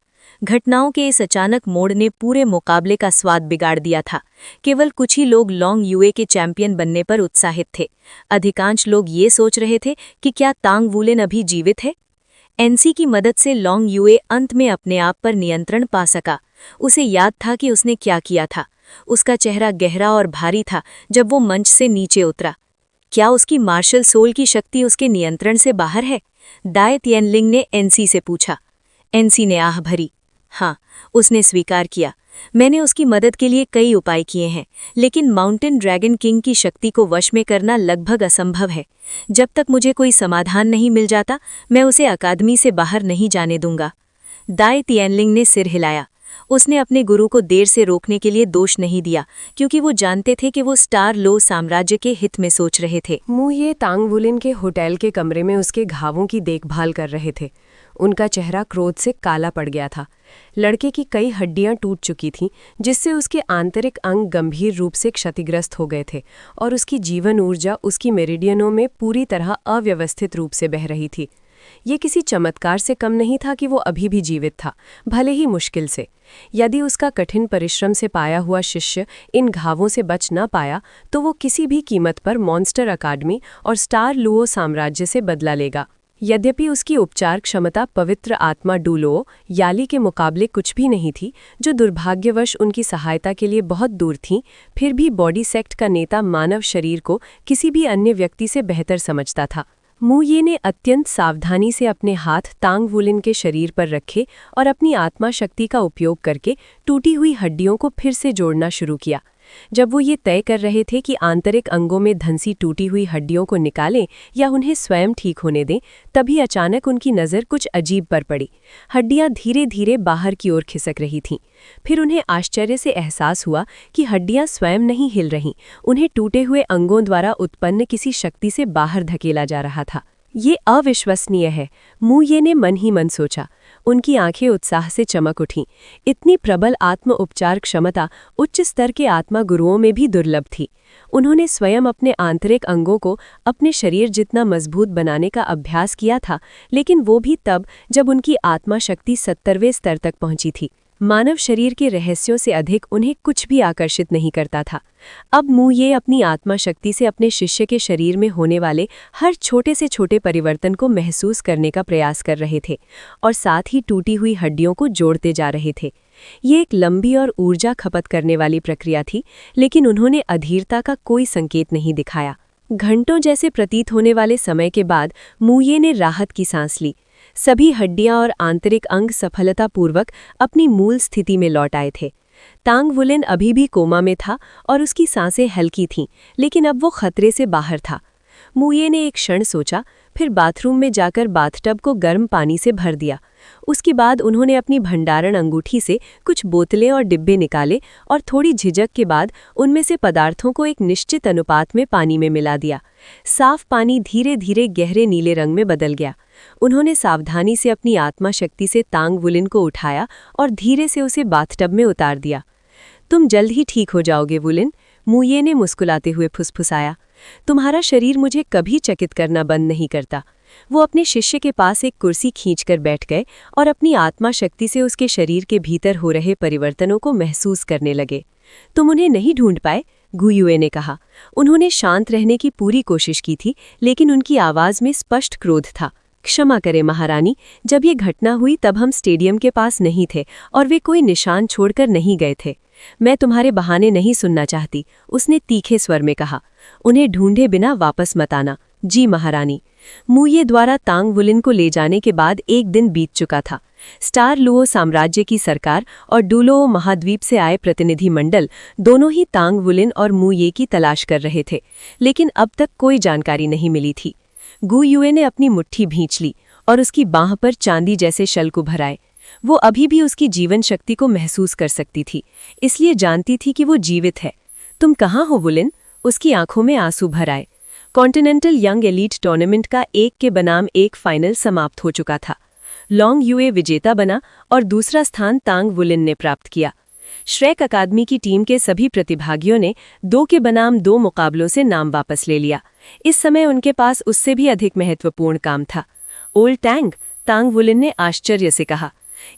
घटनाओं के इस अचानक मोड़ ने पूरे मुकाबले का स्वाद बिगाड़ दिया था। केवल कुछ ही लोग लॉन्ग युए के चैंपियन बनने पर उत्साहित थे। अधिकांश लोग ये सोच रहे थे कि क्या तांग वुलिन अभी जीवित है। एनसी की मदद से लॉन्ग युए अंत में अपने आप पर नियंत्रण पा सका। उसे याद था कि उसने क्या किया था। उसका चेहरा गहरा और भारी था जब वो मंच से नीचे उतरा। क्या उसकी मार्शल सोल की शक्ति उसके नियंत्रण से बाहर है? दाई तिएनलिंग ने एनसी से पूछा। एनसी ने आह भरी। हाँ, उसने स्वीकार किया। मैंने उसकी मदद के लिए कई उपाय किए हैं, लेकिन माउंटेन ड्रैगन किंग की शक्ति को वश में करना लगभग असंभव है। जब तक मुझे कोई समाधान नहीं मिल जाता, मैं उसे अकादमी से बाहर नहीं जाने दूंगा। दाई तिएनलिंग ने सिर हिलाया। उसने अपने गुरु को देर से रोकने के लिए दोष नहीं दिया, क्योंकि वो जानते थे कि वो स्टार लो साम्राज्य के हित में सोच रहे थे। मु ये तांग वुलिन के होटल के कमरे में उसके घावों की देखभाल कर रहे थे। उनका चेहरा क्रोध से काला पड़ गया था। लड़के की कई हड्डियां टूट चुकी थीं, जिससे उसके आंतरिक अंग गंभीर रूप से क्षतिग्रस्त हो गए थे और उसकी जीवन ऊर्जा उसकी मेरिडियनों में पूरी तरह अव्यवस्थित रूप से बह रही थी। ये किसी चमत्कार से कम नहीं था कि वो अभी भी जीवित था, भले ही मुश्किल से। यदि उसका कठिन परिश्रम से पाया हुआ शिष्य इन घावों से बच न पाया, तो वो किसी भी कीमत पर मॉन्स्टर अकादमी और स्टार लुओ साम्राज्य से बदला लेगा। यद्यपि उसकी उपचार क्षमता पवित्र आत्मा डुलो याली के मुकाबले कुछ भी नहीं थी, जो दुर्भाग्यवश उनकी सहायता के लिए बहुत दूर थीं, फिर भी बॉडी सेक्ट का नेता मानव शरीर को किसी भी अन्य व्यक्ति से बेहतर समझता था। मु ये ने अत्यंत सावधानी से अपने हाथ तांग वुलिन के शरीर पर रखे और अपनी आत्मा शक्ति का उपयोग करके टूटी हुई हड्डियों को फिर से जोड़ना शुरू किया। जब वो ये तय कर रहे थे कि आंतरिक अंगों में धंसी टूटी हुई हड्डियों को निकालें या उन्हें स्वयं ठीक होने दें, तभी अचानक उनकी नज़र कुछ अजीब पर पड़ी। हड्डियां धीरे धीरे बाहर की ओर खिसक रही थीं। फिर उन्हें आश्चर्य से एहसास हुआ कि हड्डियां स्वयं नहीं हिल रहीं, उन्हें टूटे हुए अंगों द्वारा उत्पन्न किसी शक्ति से बाहर धकेला जा रहा था। ये अविश्वसनीय है, मु ये ने मन ही मन सोचा। उनकी आंखें उत्साह से चमक उठीं। इतनी प्रबल आत्म उपचार क्षमता उच्च स्तर के आत्मा गुरुओं में भी दुर्लभ थी। उन्होंने स्वयं अपने आंतरिक अंगों को अपने शरीर जितना मजबूत बनाने का अभ्यास किया था, लेकिन वो भी तब जब उनकी आत्मा शक्ति 70वें स्तर तक पहुंची थी। मानव शरीर के रहस्यों से अधिक उन्हें कुछ भी आकर्षित नहीं करता था। अब मु ये अपनी आत्मा शक्ति से अपने शिष्य के शरीर में होने वाले हर छोटे से छोटे परिवर्तन को महसूस करने का प्रयास कर रहे थे और साथ ही टूटी हुई हड्डियों को जोड़ते जा रहे थे। ये एक लंबी और ऊर्जा खपत करने वाली प्रक्रिया थी, लेकिन उन्होंने अधीरता का कोई संकेत नहीं दिखाया। घंटों जैसे प्रतीत होने वाले समय के बाद मु ये ने राहत की सांस ली। सभी हड्डियां और आंतरिक अंग सफलतापूर्वक अपनी मूल स्थिति में लौट आए थे। तांग वुलिन अभी भी कोमा में था और उसकी सांसें हल्की थीं, लेकिन अब वो खतरे से बाहर था। मु ये ने एक क्षण सोचा, फिर बाथरूम में जाकर बाथटब को गर्म पानी से भर दिया। उसके बाद उन्होंने अपनी भंडारण अंगूठी से कुछ बोतलें और डिब्बे निकाले और थोड़ी झिझक के बाद उनमें से पदार्थों को एक निश्चित अनुपात में पानी में मिला दिया। साफ पानी धीरे धीरे गहरे नीले रंग में बदल गया। उन्होंने सावधानी से अपनी आत्मा शक्ति से तांग वुलिन को उठाया और धीरे से उसे बाथटब में उतार दिया। तुम जल्द ही ठीक हो जाओगे वुलिन, मु ये ने मुस्कुराते हुए फुसफुसाया। तुम्हारा शरीर मुझे कभी चकित करना बंद नहीं करता। वो अपने शिष्य के पास एक कुर्सी खींचकर बैठ गए और अपनी आत्मा शक्ति से उसके शरीर के भीतर हो रहे परिवर्तनों को महसूस करने लगे। तुम उन्हें नहीं ढूंढ पाए? गु युए ने कहा। उन्होंने शांत रहने की पूरी कोशिश की थी, लेकिन उनकी आवाज में स्पष्ट क्रोध था। क्षमा करें महारानी, जब ये घटना हुई तब हम स्टेडियम के पास नहीं थे और वे कोई निशान छोड़कर नहीं गए थे। मैं तुम्हारे बहाने नहीं सुनना चाहती, उसने तीखे स्वर में कहा। उन्हें ढूंढे बिना वापस मत आना। जी महारानी। मु ये द्वारा तांग वुलिन को ले जाने के बाद एक दिन बीत चुका था। स्टार लुओ साम्राज्य की सरकार और डुलोओ महाद्वीप से आए प्रतिनिधि मंडल दोनों ही तांग वुलिन और मू ये की तलाश कर रहे थे, लेकिन अब तक कोई जानकारी नहीं मिली थी। गु युए ने अपनी मुट्ठी भींच ली और उसकी बांह पर चांदी जैसे शल्क भराए। वो अभी भी उसकी जीवन शक्ति को महसूस कर सकती थी, इसलिए जानती थी कि वो जीवित है। तुम कहाँ हो वुलिन? उसकी आंखों में आंसू भर आए। कॉन्टिनेंटल यंग एलीट टूर्नामेंट का 1 के बनाम 1 फाइनल समाप्त हो चुका था। लॉन्ग युए विजेता बना और दूसरा स्थान तांग वुलिन ने प्राप्त किया। श्रेक अकादमी की टीम के सभी प्रतिभागियों ने 2 के बनाम 2 मुकाबलों से नाम वापस ले लिया। इस समय उनके पास उससे भी अधिक महत्वपूर्ण काम था। ओल्ड टैंग, तांग वुलिन ने आश्चर्य से कहा,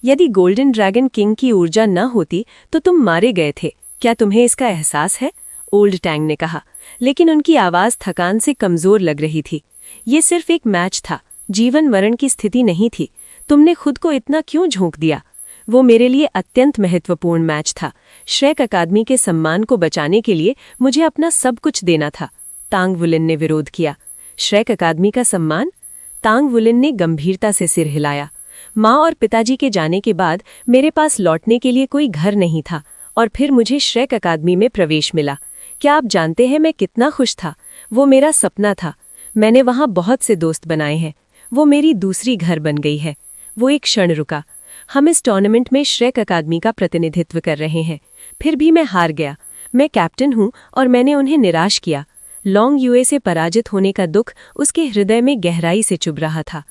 यदि गोल्डन ड्रैगन किंग की ऊर्जा न होती तो तुम मारे गए थे। क्या तुम्हें इसका एहसास है? ओल्ड टैंग ने कहा, लेकिन उनकी आवाज़ थकान से कमज़ोर लग रही थी। ये सिर्फ एक मैच था, जीवन मरण की स्थिति नहीं थी। तुमने खुद को इतना क्यों झोंक दिया? वो मेरे लिए अत्यंत महत्वपूर्ण मैच था। श्रेक अकादमी के सम्मान को बचाने के लिए मुझे अपना सब कुछ देना था। तांग वुलिन ने विरोध किया। श्रेक अकादमी का सम्मान? तांग वुलिन ने गंभीरता से सिर हिलाया। माँ और पिताजी के जाने के बाद मेरे पास लौटने के लिए कोई घर नहीं था, और फिर मुझे श्रेक अकादमी में प्रवेश मिला। क्या आप जानते हैं मैं कितना खुश था? वो मेरा सपना था। मैंने वहाँ बहुत से दोस्त बनाए हैं। वो मेरी दूसरी घर बन गई है। वो एक क्षण रुका। हम इस टूर्नामेंट में श्रेक अकादमी का प्रतिनिधित्व कर रहे हैं। फिर भी मैं हार गया। मैं कैप्टन हूँ और मैंने उन्हें निराश किया। लॉन्ग युए से पराजित होने का दुख उसके हृदय में गहराई से चुभ रहा था।